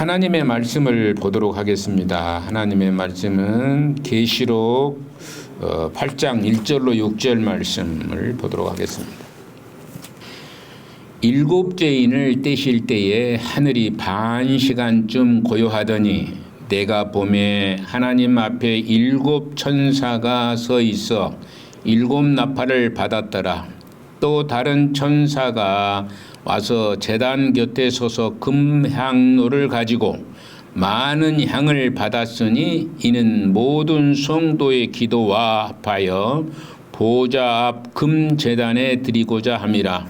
하나님의 말씀을 보도록 하겠습니다. 하나님의 말씀은 계시록 8장 1절로 6절 말씀을 보도록 하겠습니다. 일곱째 인을 떼실 때에 하늘이 반 시간쯤 고요하더니 내가 보매 하나님 앞에 일곱 천사가 서 있어 일곱 나팔을 받았더라. 또 다른 천사가 와서 제단 곁에 서서 금향로를 가지고 많은 향을 받았으니 이는 모든 성도의 기도와 합하여 보좌 앞 금제단에 드리고자 함이라.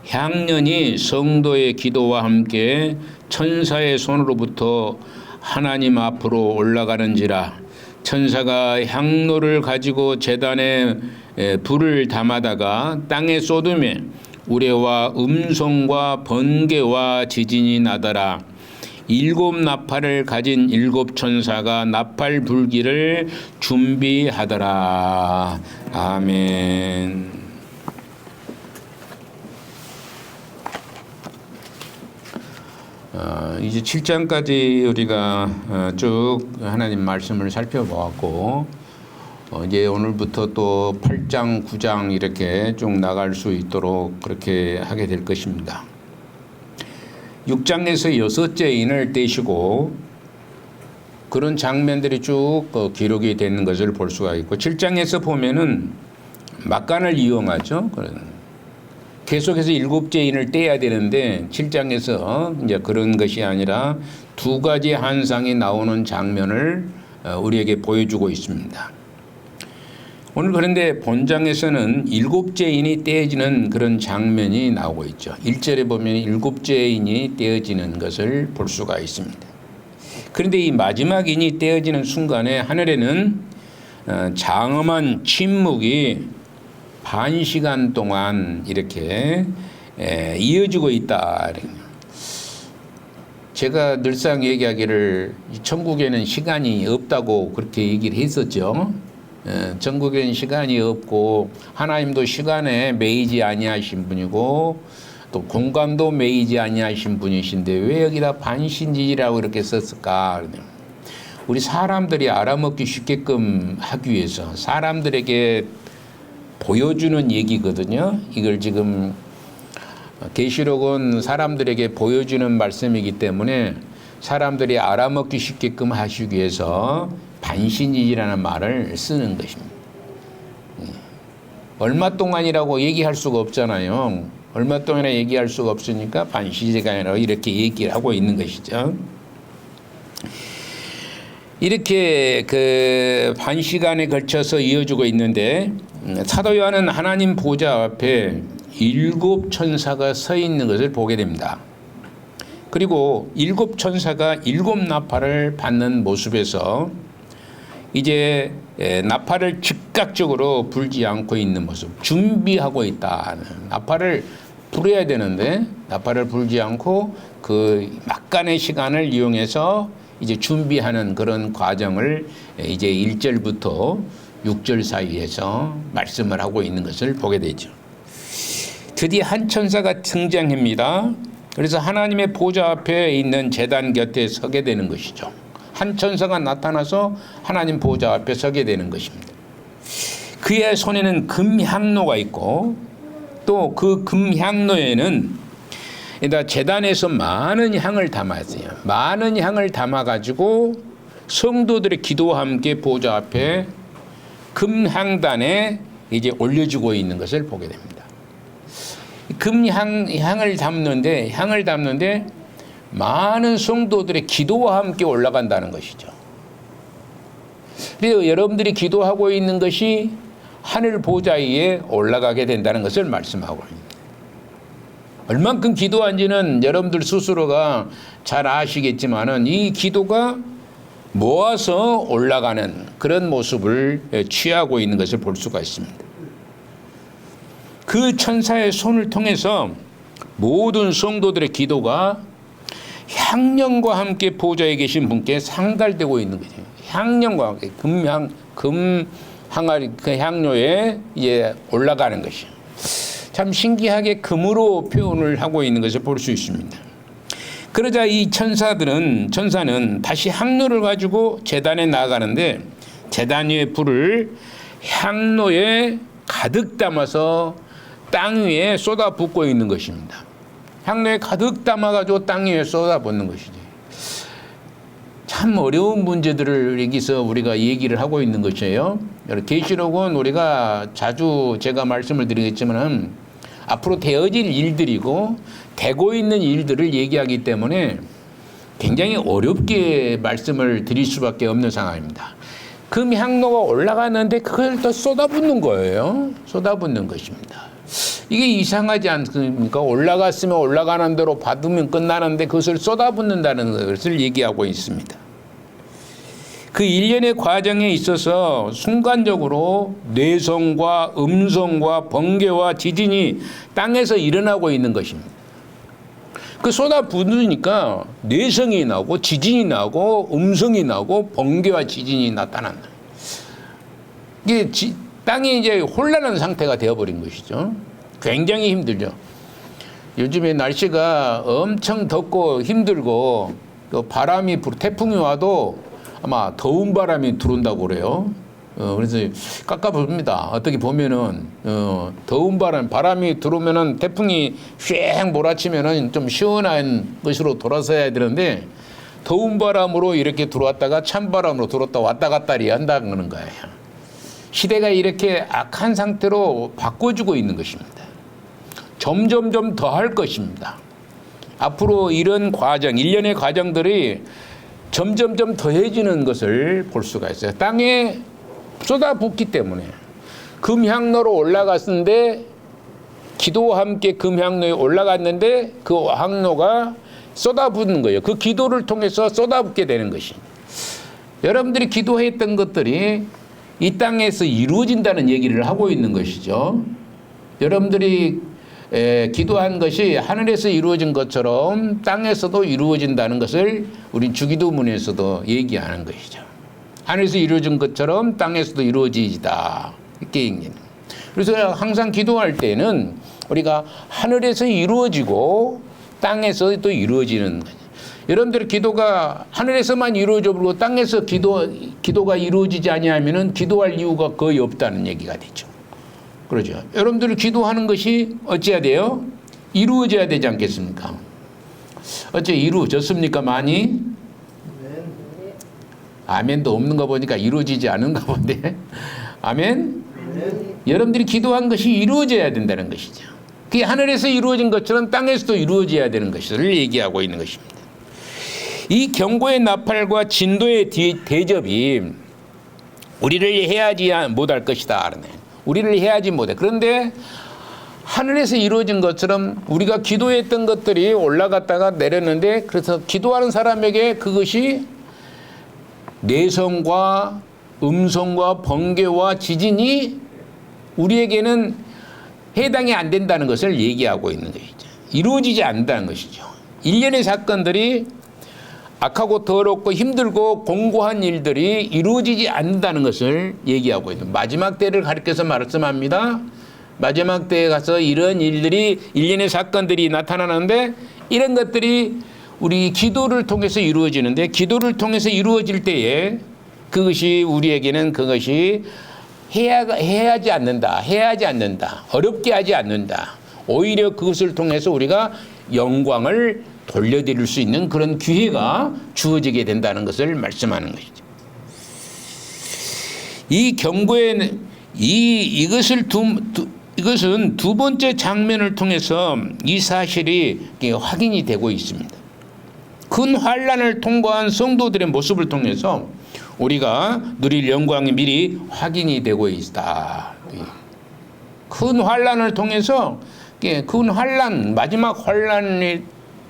향년이 성도의 기도와 함께 천사의 손으로부터 하나님 앞으로 올라가는지라. 천사가 향로를 가지고 제단에 불을 담아다가 땅에 쏟으매 우레와 음성과 번개와 지진이 나더라. 일곱 나팔을 가진 일곱 천사가 나팔 불기를 준비하더라. 아멘. 이제 7장까지 우리가 쭉 하나님 말씀을 살펴보았고 이제 오늘부터 또 8장, 9장 이렇게 쭉 나갈 수 있도록 그렇게 하게 될 것입니다. 6장에서 여섯째 인을 떼시고 그런 장면들이 쭉 기록이 되는 것을 볼 수가 있고 7장에서 보면은 막간을 이용하죠. 계속해서 일곱째 인을 떼야 되는데 7장에서 이제 그런 것이 아니라 두 가지 환상이 나오는 장면을 우리에게 보여주고 있습니다. 오늘 그런데 본장에서는 일곱째 인이 떼어지는 그런 장면이 나오고 있죠. 1절에 보면 일곱째 인이 떼어지는 것을 볼 수가 있습니다. 그런데 이 마지막 인이 떼어지는 순간에 하늘에는 장엄한 침묵이 반 시간 동안 이렇게 이어지고 있다. 제가 늘상 얘기하기를 천국에는 시간이 없다고 그렇게 얘기를 했었죠. 천국에는 시간이 없고 하나님도 시간에 매이지 아니하신 분이고 또 공간도 매이지 아니하신 분이신데 왜 여기다 반신지지라고 이렇게 썼을까? 우리 사람들이 알아먹기 쉽게끔 하기 위해서 사람들에게 보여주는 얘기거든요. 이걸 지금 계시록은 사람들에게 보여주는 말씀이기 때문에 사람들이 알아먹기 쉽게끔 하시기 위해서 반신지지라는 말을 쓰는 것입니다. 얼마 동안이라고 얘기할 수가 없잖아요. 얼마 동안이나 얘기할 수가 없으니까 반신지지가 아니라 이렇게 얘기를 하고 있는 것이죠. 이렇게 그 반시간에 걸쳐서 이어지고 있는데 사도 요한은 하나님 보좌 앞에 일곱 천사가 서 있는 것을 보게 됩니다. 그리고 일곱 천사가 일곱 나팔을 받는 모습에서 이제 나팔을 즉각적으로 불지 않고 있는 모습, 준비하고 있다. 나팔을 불어야 되는데 나팔을 불지 않고 그 막간의 시간을 이용해서 이제 준비하는 그런 과정을 이제 1절부터 6절 사이에서 말씀을 하고 있는 것을 보게 되죠. 드디어 한 천사가 등장합니다. 그래서 하나님의 보좌 앞에 있는 제단 곁에 서게 되는 것이죠. 한 천사가 나타나서 하나님 보좌 앞에 서게 되는 것입니다. 그의 손에는 금향로가 있고 또 그 금향로에는 제단에서 많은 향을 담았어요. 많은 향을 담아가지고 성도들의 기도와 함께 보좌 앞에 금향단에 이제 올려주고 있는 것을 보게 됩니다. 향을 담는데 많은 성도들의 기도와 함께 올라간다는 것이죠. 그래서 여러분들이 기도하고 있는 것이 하늘 보좌 위에 올라가게 된다는 것을 말씀하고 있습니다. 얼만큼 기도한지는 여러분들 스스로가 잘 아시겠지만은 이 기도가 모아서 올라가는 그런 모습을 취하고 있는 것을 볼 수가 있습니다. 그 천사의 손을 통해서 모든 성도들의 기도가 향년과 함께 보좌에 계신 분께 상달되고 있는 거죠. 향년과 함께 금항아리 그 향료에 이제 올라가는 것이요. 참 신기하게 금으로 표현을 하고 있는 것을 볼 수 있습니다. 그러자 이 천사는 다시 향로를 가지고 제단에 나아가는데 제단 위에 불을 향로에 가득 담아서 땅 위에 쏟아붓고 있는 것입니다. 향로에 가득 담아가지고 땅 위에 쏟아붓는 것이지. 참 어려운 문제들을 여기서 우리가 얘기를 하고 있는 것이에요. 계시록은 우리가 자주 제가 말씀을 드리겠지만 앞으로 되어질 일들이고 되고 있는 일들을 얘기하기 때문에 굉장히 어렵게 말씀을 드릴 수밖에 없는 상황입니다. 금 향로가 올라가는데 그걸 또 쏟아붓는 거예요. 쏟아붓는 것입니다. 이게 이상하지 않습니까? 올라갔으면 올라가는 대로 받으면 끝나는데 그것을 쏟아붓는다는 것을 얘기하고 있습니다. 그 일련의 과정에 있어서 순간적으로 뇌성과 음성과 번개와 지진이 땅에서 일어나고 있는 것입니다. 그 쏟아부으니까 뇌성이 나고 지진이 나고 음성이 나고 번개와 지진이 나타난다. 이게 땅이 이제 혼란한 상태가 되어버린 것이죠. 굉장히 힘들죠. 요즘에 날씨가 엄청 덥고 힘들고 또 태풍이 와도 아마 더운 바람이 들어온다고 그래요. 그래서 깝깝합니다. 어떻게 보면은 더운 바람이 들어오면은 태풍이 쉥 몰아치면은 좀 시원한 것으로 돌아서야 되는데 더운 바람으로 이렇게 들어왔다가 찬 바람으로 들어왔다 왔다 갔다리 한다는 거예요. 시대가 이렇게 악한 상태로 바꿔주고 있는 것입니다. 점점점 더 할 것입니다. 앞으로 이런 과정, 일련의 과정들이 점점점 더해지는 것을 볼 수가 있어요. 땅에 쏟아붓기 때문에 금향로로 올라갔는데 기도와 함께 금향로에 올라갔는데 그 향로가 쏟아붓는 거예요. 그 기도를 통해서 쏟아붓게 되는 것이. 여러분들이 기도했던 것들이 이 땅에서 이루어진다는 얘기를 하고 있는 것이죠. 여러분들이 기도한 것이 하늘에서 이루어진 것처럼 땅에서도 이루어진다는 것을 우리 주기도문에서도 얘기하는 것이죠. 하늘에서 이루어진 것처럼 땅에서도 이루어지다. 이렇게 얘기해요. 그래서 항상 기도할 때는 우리가 하늘에서 이루어지고 땅에서도 이루어지는 거죠. 여러분들 기도가 하늘에서만 이루어져 버리고 땅에서 기도가 이루어지지 아니하면은 기도할 이유가 거의 없다는 얘기가 되죠. 그러죠. 여러분들 기도하는 것이 어찌해야 돼요? 이루어져야 되지 않겠습니까? 어째 이루어졌습니까? 많이? 아멘도 없는 거 보니까 이루어지지 않은가 본데. 아멘? 여러분들이 기도한 것이 이루어져야 된다는 것이죠. 그게 하늘에서 이루어진 것처럼 땅에서도 이루어져야 되는 것을 얘기하고 있는 것입니다. 이 경고의 나팔과 진도의 대접이 우리를 해야지 못할 것이다. 우리를 해야지 못해. 그런데 하늘에서 이루어진 것처럼 우리가 기도했던 것들이 올라갔다가 내렸는데 그래서 기도하는 사람에게 그것이 내성과 음성과 번개와 지진이 우리에게는 해당이 안 된다는 것을 얘기하고 있는 것이죠. 이루어지지 않는다는 것이죠. 일련의 사건들이 악하고 더럽고 힘들고 공고한 일들이 이루어지지 않는다는 것을 얘기하고 있는 마지막 때를 가리켜서 말씀합니다. 마지막 때에 가서 이런 일들이 일련의 사건들이 나타나는데 이런 것들이 우리 기도를 통해서 이루어지는데 기도를 통해서 이루어질 때에 그것이 우리에게는 그것이 해야지 않는다. 어렵게 하지 않는다. 오히려 그것을 통해서 우리가 영광을 돌려드릴 수 있는 그런 기회가 주어지게 된다는 것을 말씀하는 것이죠. 이 경고에는 이것은 두 번째 장면을 통해서 이 사실이 확인이 되고 있습니다. 큰 환란을 통과한 성도들의 모습을 통해서 우리가 누릴 영광이 미리 확인이 되고 있다. 큰 환란을 통해서 큰 환란, 마지막 환란일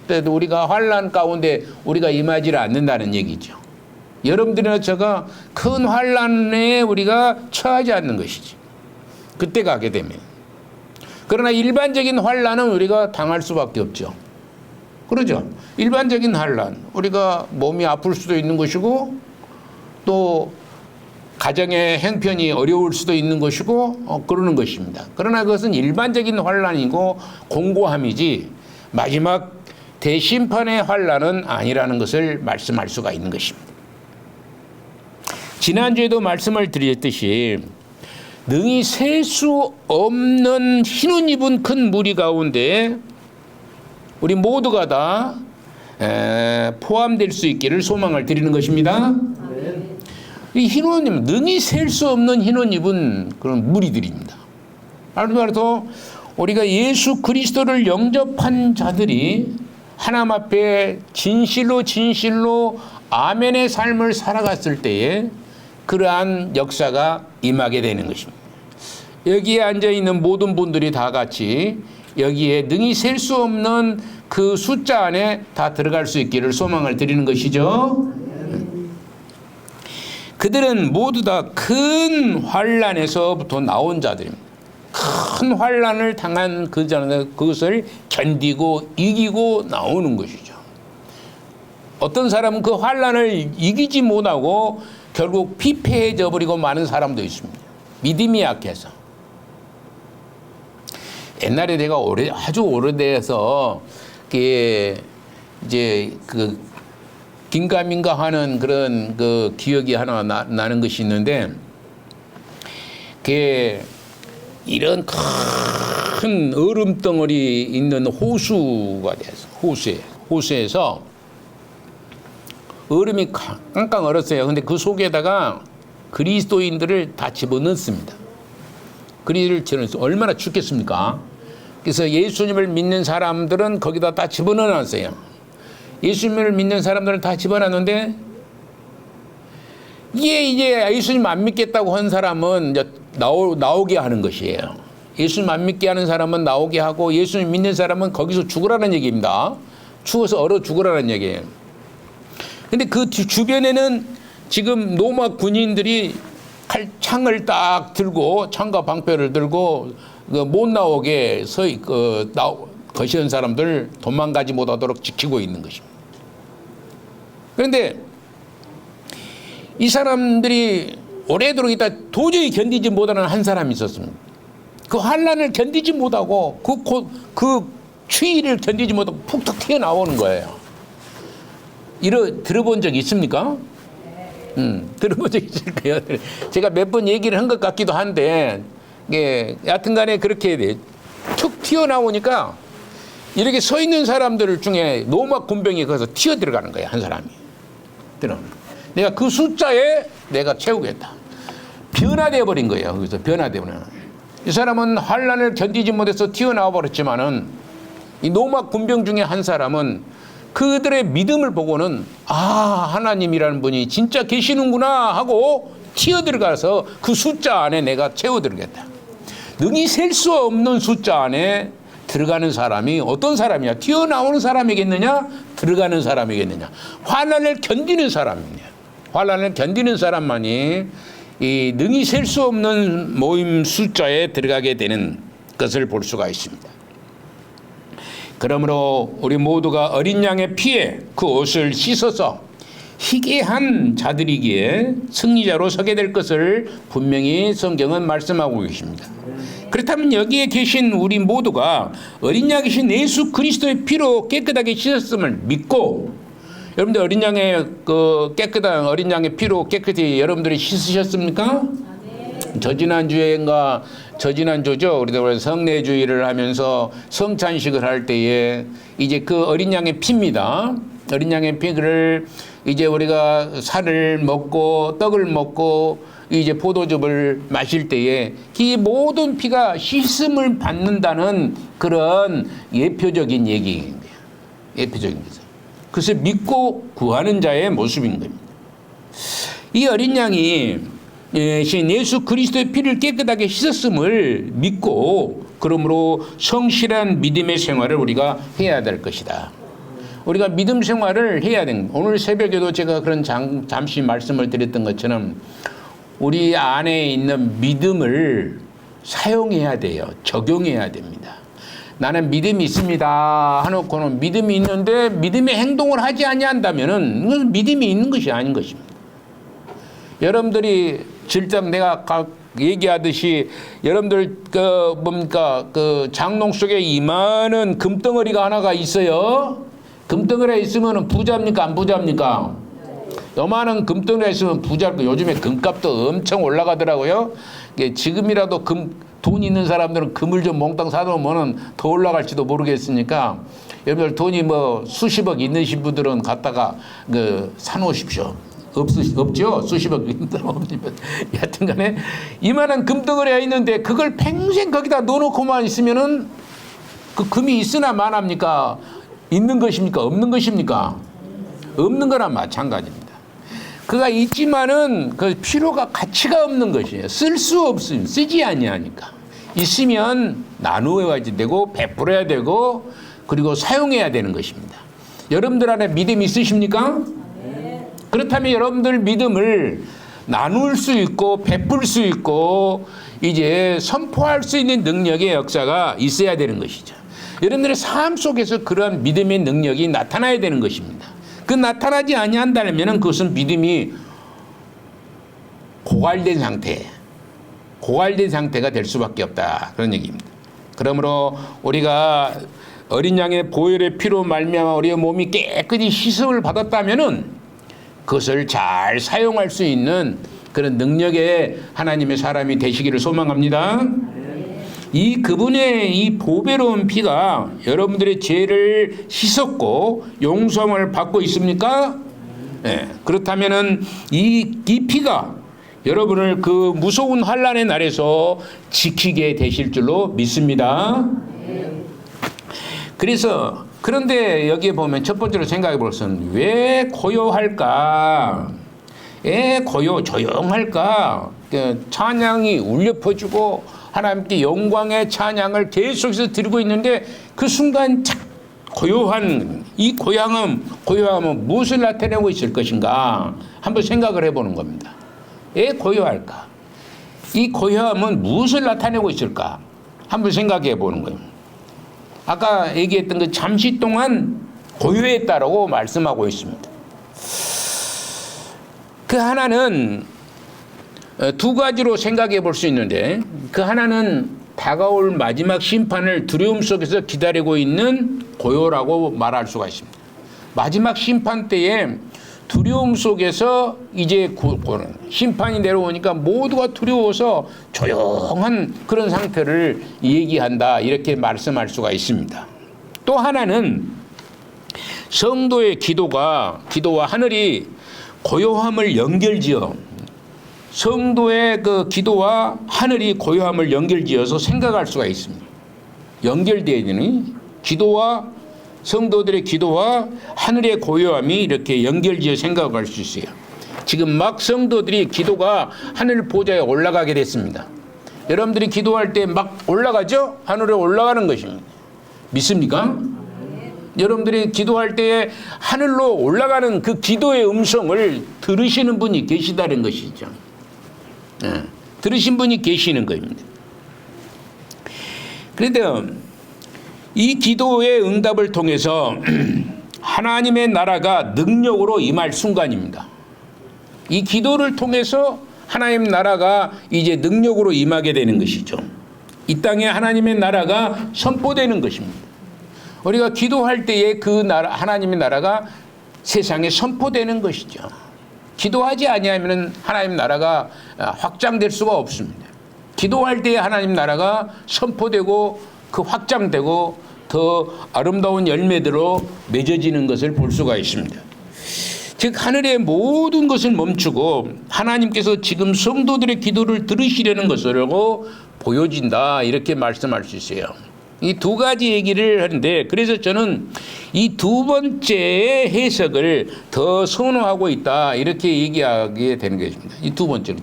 때도 우리가 환란 가운데 우리가 임하지 않는다는 얘기죠. 여러분들이나 제가 큰 환란에 우리가 처하지 않는 것이지. 그때 가게 되면. 그러나 일반적인 환란은 우리가 당할 수밖에 없죠. 그러죠. 일반적인 환란, 우리가 몸이 아플 수도 있는 것이고 또 가정의 형편이 어려울 수도 있는 것이고 그러는 것입니다. 그러나 그것은 일반적인 환란이고 공고함이지 마지막 대심판의 환난은 아니라는 것을 말씀할 수가 있는 것입니다. 지난주에도 말씀을 드렸듯이 능히 셀 수 없는 흰옷 입은 큰 무리 가운데 우리 모두가 다 포함될 수 있기를 소망을 드리는 것입니다. 이 흰옷 입은 능히 셀 수 없는 흰옷 입은 그런 무리들입니다. 말로 우리가 예수 그리스도를 영접한 자들이 하나님 앞에 진실로 아멘의 삶을 살아갔을 때에 그러한 역사가 임하게 되는 것입니다. 여기에 앉아있는 모든 분들이 다 같이 여기에 능히 셀 수 없는 그 숫자 안에 다 들어갈 수 있기를 소망을 드리는 것이죠. 그들은 모두 다 큰 환난에서부터 나온 자들입니다. 큰 환난을 당한 그것을 견디고 이기고 나오는 것이죠. 어떤 사람은 그 환난을 이기지 못하고 결국 피폐해져 버리고 마는 사람도 있습니다. 믿음이 약해서. 옛날에 내가 아주 오래돼서 이제 그 긴가민가 하는 그런 그 기억이 하나 나는 것이 있는데, 그게 이런 큰 얼음 덩어리 있는 호수가 돼서 호수에서 얼음이 깡깡 얼었어요. 근데 그 속에다가 그리스도인들을 다 집어넣습니다. 그리스도인을 얼마나 춥겠습니까? 그래서 예수님을 믿는 사람들은 거기다 다 집어넣어놨어요. 예수님을 믿는 사람들은 다 집어넣었는데, 이제 예수님 안 믿겠다고 한 사람은 이제 나오게 하는 것이에요. 예수님 안 믿게 하는 사람은 나오게 하고, 예수님 믿는 사람은 거기서 죽으라는 얘기입니다. 추워서 얼어 죽으라는 얘기예요. 근데 그 주변에는 지금 로마 군인들이 창을 딱 들고, 창과 방패를 들고 못 나오게 거시는 사람들 도망가지 못하도록 지키고 있는 것입니다. 그런데 이 사람들이 오래도록 있다 도저히 견디지 못하는 한 사람이 있었습니다. 그 환난을 견디지 못하고 그 추위를 견디지 못하고 푹 튀어나오는 거예요. 들어본 적 있습니까? 들어본 적 있을 거예요. 제가 몇 번 얘기를 한 것 같기도 한데, 여하튼 간에 그렇게 툭 튀어나오니까 이렇게 서 있는 사람들 중에 로마 군병이 거기서 튀어 들어가는 거예요. 한 사람이. 내가 그 숫자에 내가 채우겠다. 변화되어 버린 거예요. 거기서 변화되어 버린 거예요. 이 사람은 환난을 견디지 못해서 튀어나와 버렸지만은 이 로마 군병 중에 한 사람은 그들의 믿음을 보고는 하나님이라는 분이 진짜 계시는구나 하고 튀어 들어가서 그 숫자 안에 내가 채워 들겠다. 능히 셀 수 없는 숫자 안에 들어가는 사람이 어떤 사람이냐? 튀어나오는 사람이겠느냐? 들어가는 사람이겠느냐? 환난을 견디는 사람이냐? 환난을 견디는 사람만이 이 능히 셀 수 없는 모임 숫자에 들어가게 되는 것을 볼 수가 있습니다. 그러므로 우리 모두가 어린 양의 피에 그 옷을 씻어서 희게 한 자들이기에 승리자로 서게 될 것을 분명히 성경은 말씀하고 계십니다. 그렇다면 여기에 계신 우리 모두가 어린 양이신 예수 그리스도의 피로 깨끗하게 씻었음을 믿고, 여러분들 어린 양의 그 깨끗한 어린 양의 피로 깨끗이 여러분들이 씻으셨습니까? 저지난주죠. 우리가 성례주의를 하면서 성찬식을 할 때에 이제 그 어린 양의 피입니다. 어린 양의 피를 이제 우리가 살을 먹고 떡을 먹고 이제 포도즙을 마실 때에 이 모든 피가 씻음을 받는다는 그런 예표적인 얘기인 거예요. 예표적인 거죠. 그것을 믿고 구하는 자의 모습인 겁니다. 이 어린 양이 예수 그리스도의 피를 깨끗하게 씻었음을 믿고, 그러므로 성실한 믿음의 생활을 우리가 해야 될 것이다. 우리가 믿음 생활을 해야 됩니다. 오늘 새벽에도 제가 그런 잠시 말씀을 드렸던 것처럼 우리 안에 있는 믿음을 사용해야 돼요. 적용해야 됩니다. 나는 믿음이 있습니다 하놓고는 믿음이 있는데 믿음의 행동을 하지 아니한다면은 이건 믿음이 있는 것이 아닌 것입니다. 여러분들이 질장 내가 얘기하듯이 여러분들 그 장롱 속에 이만한 금덩어리가 하나가 있어요. 금덩어리에 있으면 부자입니까? 안 부자입니까? 요만한 금덩어리에 있으면 부자고 요즘에 금값도 엄청 올라가더라고요. 지금이라도 돈 있는 사람들은 금을 좀 몽땅 사놓으면 더 올라갈지도 모르겠으니까 여러분들 돈이 뭐 수십억 있으신 분들은 갖다가 사놓으십시오. 없죠? 수십억 있는 사람이면. 여하튼간에 이만한 금덩어리가 있는데 그걸 평생 거기다 넣어놓고만 있으면은 그 금이 있으나 마나입니까? 있는 것입니까? 없는 것입니까? 없는 거랑 마찬가지입니다. 그가 있지만은 그 필요가 가치가 없는 것이에요. 쓸 수 없으면 쓰지 아니하니까. 있으면 나누어야 되고 베풀어야 되고 그리고 사용해야 되는 것입니다. 여러분들 안에 믿음 있으십니까? 네. 그렇다면 여러분들 믿음을 나눌 수 있고 베풀 수 있고 이제 선포할 수 있는 능력의 역사가 있어야 되는 것이죠. 여러분들의 삶 속에서 그러한 믿음의 능력이 나타나야 되는 것입니다. 그 나타나지 아니한다면 그것은 믿음이 고갈된 상태가 될 수밖에 없다. 그런 얘기입니다. 그러므로 우리가 어린 양의 보혈의 피로 말미암아 우리의 몸이 깨끗이 씻음을 받았다면은 그것을 잘 사용할 수 있는 그런 능력의 하나님의 사람이 되시기를 소망합니다. 이 그분의 이 보배로운 피가 여러분들의 죄를 씻었고 용서함을 받고 있습니까? 네. 그렇다면은 이 피가 여러분을 그 무서운 환난의 날에서 지키게 되실 줄로 믿습니다. 그래서 그런데 여기에 보면 첫 번째로 생각해 볼 것은 왜 고요할까? 왜 조용할까? 찬양이 울려 퍼지고 하나님께 영광의 찬양을 계속해서 드리고 있는데 그 순간 고요한 이 고요함은 무엇을 나타내고 있을 것인가 한번 생각을 해보는 겁니다. 왜 고요할까? 이 고요함은 무엇을 나타내고 있을까? 한번 생각해 보는 거예요. 아까 얘기했던 그 잠시 동안 고요했다라고 말씀하고 있습니다. 그 하나는 두 가지로 생각해 볼 수 있는데 그 하나는 다가올 마지막 심판을 두려움 속에서 기다리고 있는 고요라고 말할 수가 있습니다. 마지막 심판 때에 두려움 속에서 이제 심판이 내려오니까 모두가 두려워서 조용한 그런 상태를 얘기한다 이렇게 말씀할 수가 있습니다. 또 하나는 성도의 기도와 하늘이 고요함을 연결지어 성도의 그 기도와 하늘이 고요함을 연결지어서 생각할 수가 있습니다. 연결되어 있는 기도와 성도들의 기도와 하늘의 고요함이 이렇게 연결지어 생각할 수 있어요. 지금 막 성도들이 기도가 하늘 보좌에 올라가게 됐습니다. 여러분들이 기도할 때 막 올라가죠? 하늘에 올라가는 것입니다. 믿습니까? 여러분들이 기도할 때에 하늘로 올라가는 그 기도의 음성을 들으시는 분이 계시다는 것이죠. 들으신 분이 계시는 겁니다. 그런데 이 기도의 응답을 통해서 하나님의 나라가 능력으로 임할 순간입니다. 이 기도를 통해서 하나님 나라가 이제 능력으로 임하게 되는 것이죠. 이 땅에 하나님의 나라가 선포되는 것입니다. 우리가 기도할 때에 그 나라, 하나님의 나라가 세상에 선포되는 것이죠. 기도하지 아니하면 하나님 나라가 확장될 수가 없습니다. 기도할 때에 하나님 나라가 선포되고 그 확장되고 더 아름다운 열매대로 맺어지는 것을 볼 수가 있습니다. 즉 하늘의 모든 것을 멈추고 하나님께서 지금 성도들의 기도를 들으시려는 것을 보여진다 이렇게 말씀할 수 있어요. 이 두 가지 얘기를 하는데 그래서 저는 이 두 번째의 해석을 더 선호하고 있다 이렇게 얘기하게 되는 것입니다. 이 두 번째로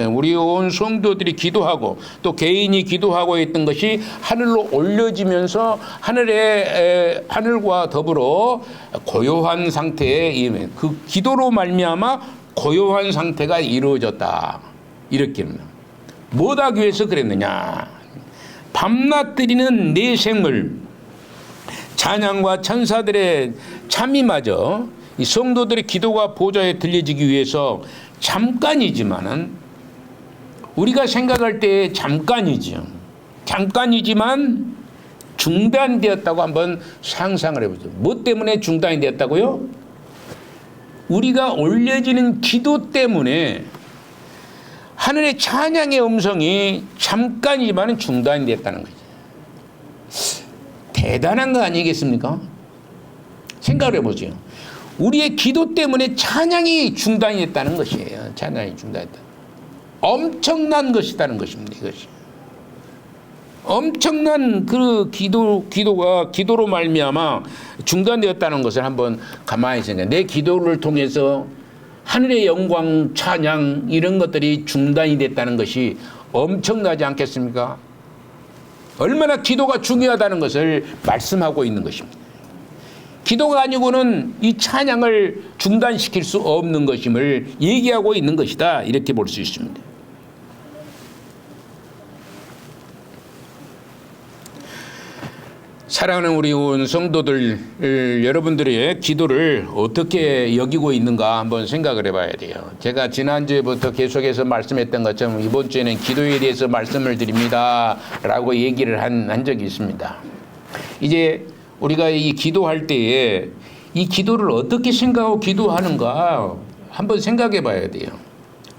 우리 온 성도들이 기도하고 또 개인이 기도하고 있던 것이 하늘로 올려지면서 하늘과 더불어 고요한 상태에 그 기도로 말미암아 고요한 상태가 이루어졌다 이렇게 뭐하기 위해서 그랬느냐? 밤낮 드리는 내 생물 찬양과 천사들의 참임마저 이 성도들의 기도가 보좌에 들려지기 위해서 잠깐이지만은 우리가 생각할 때 잠깐이지만 중단되었다고 한번 상상을 해보죠. 뭐 때문에 중단이 되었다고요? 우리가 올려지는 기도 때문에 하늘의 찬양의 음성이 잠깐이지만 중단이 됐다는 거죠. 대단한 거 아니겠습니까? 생각을 해보죠. 우리의 기도 때문에 찬양이 중단이 됐다는 것이에요. 찬양이 중단됐다. 엄청난 것이라는 것입니다. 이것이. 엄청난 그 기도로 말미암아 중단되었다는 것을 한번 가만히 생각해. 내 기도를 통해서 하늘의 영광, 찬양 이런 것들이 중단이 됐다는 것이 엄청나지 않겠습니까? 얼마나 기도가 중요하다는 것을 말씀하고 있는 것입니다. 기도가 아니고는 이 찬양을 중단시킬 수 없는 것임을 얘기하고 있는 것이다. 이렇게 볼 수 있습니다. 사랑하는 우리 온 성도들, 여러분들의 기도를 어떻게 여기고 있는가 한번 생각을 해봐야 돼요. 제가 지난주에부터 계속해서 말씀했던 것처럼 이번 주에는 기도에 대해서 말씀을 드립니다 라고 얘기를 한 적이 있습니다. 이제 우리가 이 기도할 때에 이 기도를 어떻게 생각하고 기도하는가 한번 생각해 봐야 돼요.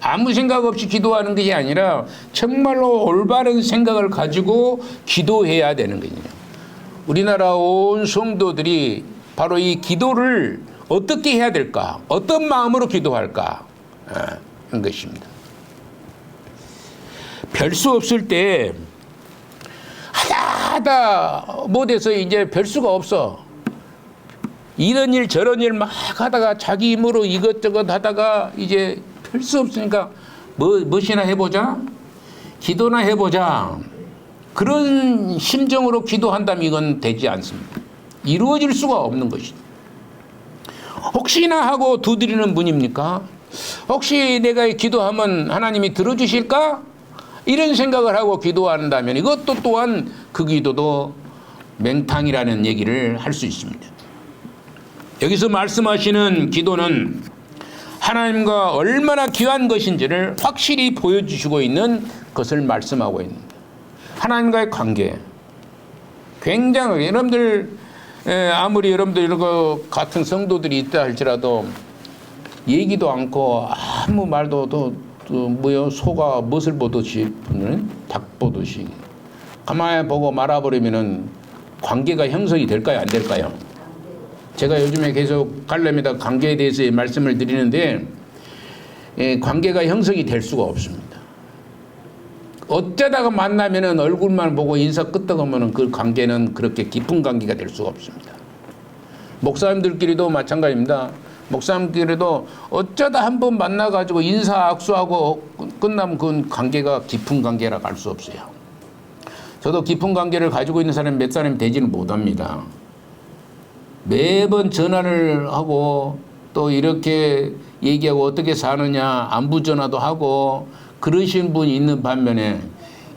아무 생각 없이 기도하는 것이 아니라 정말로 올바른 생각을 가지고 기도해야 되는 거예요. 우리나라 온 성도들이 바로 이 기도를 어떻게 해야 될까? 어떤 마음으로 기도할까? 하는 것입니다. 별 수 없을 때 하다 못해서 이제 별 수가 없어. 이런 일 저런 일 막 하다가 자기 힘으로 이것저것 하다가 이제 별 수 없으니까 무엇이나 해보자? 기도나 해보자. 그런 심정으로 기도한다면 이건 되지 않습니다. 이루어질 수가 없는 것이죠. 혹시나 하고 두드리는 분입니까? 혹시 내가 기도하면 하나님이 들어주실까? 이런 생각을 하고 기도한다면 이것도 또한 그 기도도 맹탕이라는 얘기를 할 수 있습니다. 여기서 말씀하시는 기도는 하나님과 얼마나 귀한 것인지를 확실히 보여주시고 있는 것을 말씀하고 있습니다. 하나님과의 관계 굉장히 여러분들 아무리 여러분들 이런 거 같은 성도들이 있다 할지라도 얘기도 않고 아무 말도 또 뭐요 소가 멋을 보듯이 닭 보듯이 가만히 보고 말아버리면은 관계가 형성이 될까요 안 될까요? 제가 요즘에 계속 갈래미다 관계에 대해서 말씀을 드리는데 관계가 형성이 될 수가 없습니다. 어쩌다가 만나면은 얼굴만 보고 인사 끄떡하면은 그 관계는 그렇게 깊은 관계가 될 수가 없습니다. 목사님들끼리도 마찬가지입니다. 목사님끼리도 어쩌다 한번 만나가지고 인사 악수하고 끝나면 그 관계가 깊은 관계라고 할 수 없어요. 저도 깊은 관계를 가지고 있는 사람이 몇 사람이 되지는 못합니다. 매번 전화를 하고 또 이렇게 얘기하고 어떻게 사느냐 안부 전화도 하고 그러신 분이 있는 반면에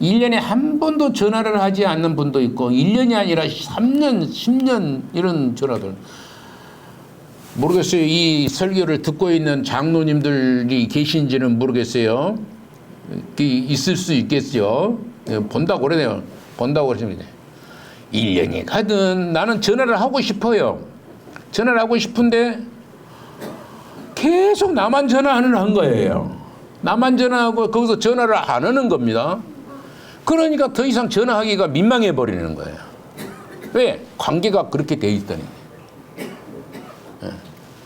1년에 한 번도 전화를 하지 않는 분도 있고 1년이 아니라 3년, 10년 이런 전화들. 모르겠어요. 이 설교를 듣고 있는 장로님들이 계신지는 모르겠어요. 있을 수 있겠죠. 본다고 그러네요. 본다고 그러십니다. 1년이 가든 나는 전화를 하고 싶어요. 전화를 하고 싶은데 계속 나만 전화를 한 거예요. 나만 전화하고 거기서 전화를 안 하는 겁니다. 그러니까 더 이상 전화하기가 민망해 버리는 거예요. 왜? 관계가 그렇게 돼 있다니.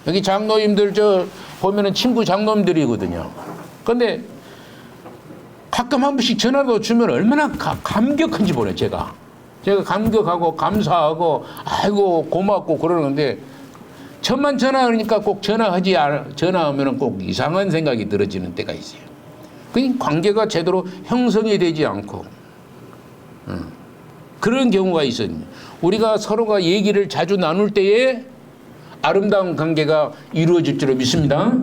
여기 장로님들 저 보면은 친구 장로님들이거든요. 근데 가끔 한 번씩 전화도 주면 얼마나 감격한지 몰라요. 제가 감격하고 감사하고 아이고 고맙고 그러는데 저만 전화하니까 꼭 전화하면은 꼭 이상한 생각이 들어지는 때가 있어요. 그 관계가 제대로 형성이 되지 않고 그런 경우가 있어요. 우리가 서로가 얘기를 자주 나눌 때에 아름다운 관계가 이루어질 줄 믿습니다.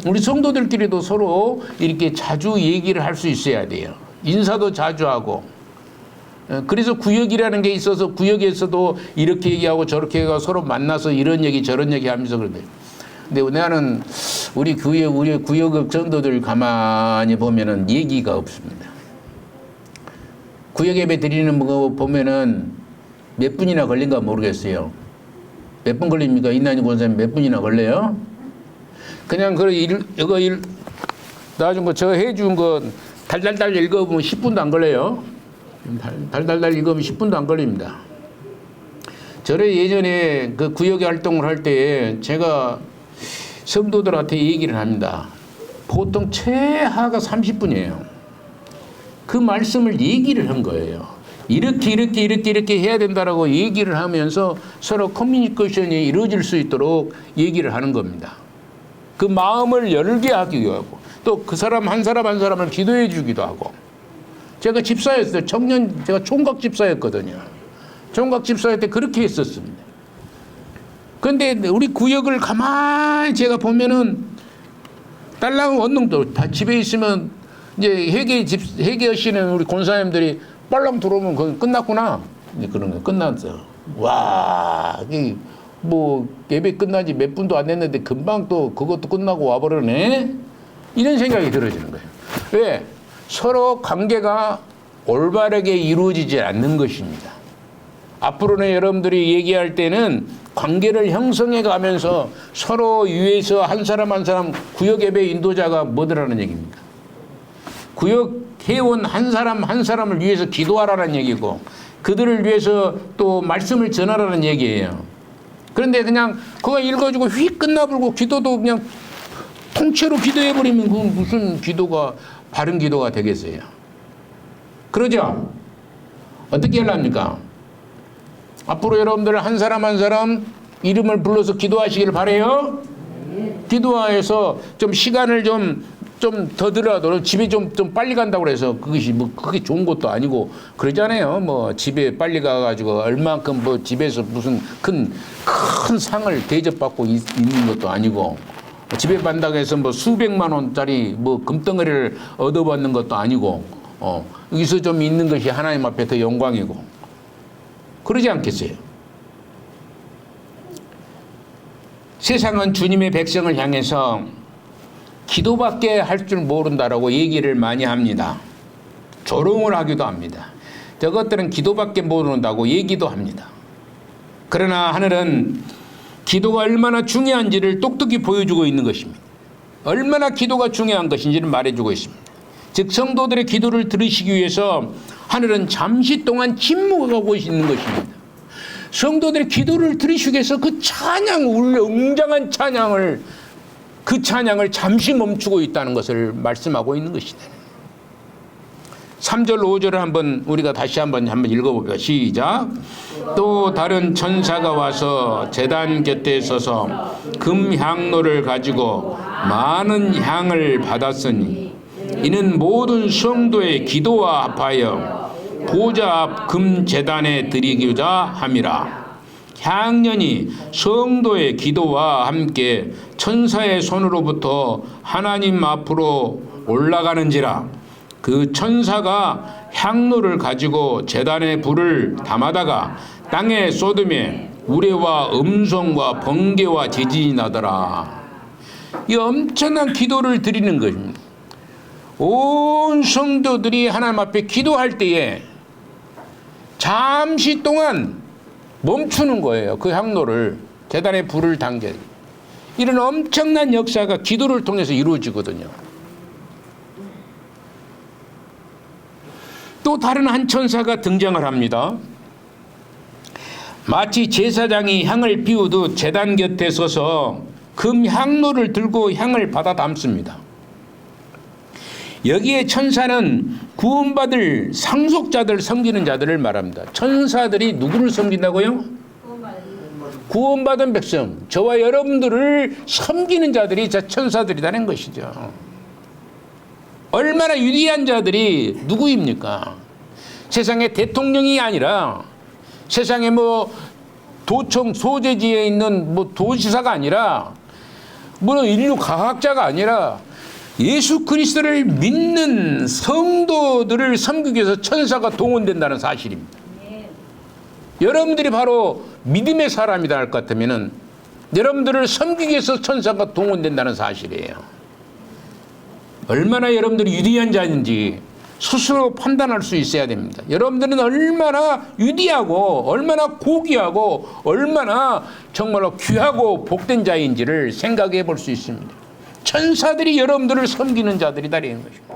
우리 성도들끼리도 서로 이렇게 자주 얘기를 할 수 있어야 돼요. 인사도 자주 하고. 그래서 구역이라는 게 있어서 구역에서도 이렇게 얘기하고 저렇게 얘기하고 서로 만나서 이런 얘기 저런 얘기 하면서 그런데 근데 나는 우리 구역 성도들 가만히 보면은 얘기가 없습니다. 구역 예배 드리는 거 보면은 몇 분이나 걸린가 모르겠어요. 몇 분 걸립니까? 이난희 권사님 몇 분이나 걸려요? 그냥 이거 나중 거 저 해준 거 달달달 읽어보면 10분도 안 걸려요. 달달달 읽으면 10분도 안 걸립니다. 저를 예전에 그 구역의 활동을 할 때 제가 성도들한테 얘기를 합니다. 보통 최하가 30분이에요. 그 말씀을 얘기를 한 거예요. 이렇게 해야 된다라고 얘기를 하면서 서로 커뮤니케이션이 이루어질 수 있도록 얘기를 하는 겁니다. 그 마음을 열게 하기 위하고 또 그 사람 한 사람을 기도해 주기도 하고. 제가 집사였어요. 제가 총각 집사였거든요. 총각 집사할 때 그렇게 했었습니다. 그런데 우리 구역을 가만히 제가 보면은 딸랑 원능도 다 집에 있으면 이제 회개하시는 우리 권사님들이 빨랑 들어오면 그건 끝났구나. 이제 그런 거 끝났어. 와, 뭐 예배 끝난 지 몇 분도 안 됐는데 금방 또 그것도 끝나고 와버리네. 이런 생각이 들어지는 거예요. 왜? 서로 관계가 올바르게 이루어지지 않는 것입니다. 앞으로는 여러분들이 얘기할 때는 관계를 형성해 가면서 서로 위해서 한 사람 구역 예배 인도자가 뭐더라는 얘기입니까? 구역 회원 한 사람을 위해서 기도하라는 얘기고 그들을 위해서 또 말씀을 전하라는 얘기예요. 그런데 그냥 그거 읽어주고 휙 끝나버리고 기도도 그냥 통째로 기도해버리면 그 무슨 기도가 바른 기도가 되겠어요? 그러죠? 어떻게 하려합니까? 앞으로 여러분들 한 사람 이름을 불러서 기도하시기를 바라요. 기도해서 좀 시간을 좀 더 들어도 집에 좀 빨리 간다고 그래서 그것이 뭐 그게 좋은 것도 아니고 그러잖아요. 뭐 집에 빨리 가가지고 얼만큼 뭐 집에서 무슨 큰 상을 대접받고 있는 것도 아니고 집에 간다고 해서 뭐 수백만 원짜리 뭐 금덩어리를 얻어받는 것도 아니고 여기서 좀 있는 것이 하나님 앞에 더 영광이고 그러지 않겠어요? 세상은 주님의 백성을 향해서 기도밖에 할 줄 모른다라고 얘기를 많이 합니다. 조롱을 하기도 합니다. 저것들은 기도밖에 모른다고 얘기도 합니다. 그러나 하늘은 기도가 얼마나 중요한지를 똑똑히 보여주고 있는 것입니다. 얼마나 기도가 중요한 것인지를 말해주고 있습니다. 즉 성도들의 기도를 들으시기 위해서 하늘은 잠시 동안 침묵하고 있는 것입니다. 성도들의 기도를 들으시기 위해서 그 웅장한 찬양을 잠시 멈추고 있다는 것을 말씀하고 있는 것이다. 3절 5절을 한번 우리가 다시 한번 읽어봅시다. 시작. 또 다른 천사가 와서 제단 곁에 서서 금향로를 가지고 많은 향을 받았으니 이는 모든 성도의 기도와 합하여 보좌 앞 금제단에 드리고자 함이라. 향년이 성도의 기도와 함께 천사의 손으로부터 하나님 앞으로 올라가는지라. 그 천사가 향로를 가지고 제단에 불을 담아다가 땅에 쏟으며 우레와 음성과 번개와 지진이 나더라. 이 엄청난 기도를 드리는 것입니다. 온 성도들이 하나님 앞에 기도할 때에 잠시 동안 멈추는 거예요. 그 향로를 제단에 불을 당겨. 이런 엄청난 역사가 기도를 통해서 이루어지거든요. 또 다른 한 천사가 등장을 합니다. 마치 제사장이 향을 피우듯 제단 곁에 서서 금 향로를 들고 향을 받아 담습니다. 여기에 천사는 구원받을 상속자들 섬기는 자들을 말합니다. 천사들이 누구를 섬긴다고요? 구원받은 백성, 저와 여러분들을 섬기는 자들이 천사들이라는 것이죠. 얼마나 위대한 자들이 누구입니까? 세상의 대통령이 아니라 세상에 뭐 도청 소재지에 있는 뭐 도지사가 아니라 뭐 인류 과학자가 아니라 예수 그리스도를 믿는 성도들을 섬기기 위해서 천사가 동원된다는 사실입니다. 여러분들이 바로 믿음의 사람이다 할 것 같으면은 여러분들을 섬기기 위해서 천사가 동원된다는 사실이에요. 얼마나 여러분들이 위대한 자인지 스스로 판단할 수 있어야 됩니다. 여러분들은 얼마나 위대하고 얼마나 고귀하고 얼마나 정말로 귀하고 복된 자인지를 생각해 볼 수 있습니다. 천사들이 여러분들을 섬기는 자들이다라는 것입니다.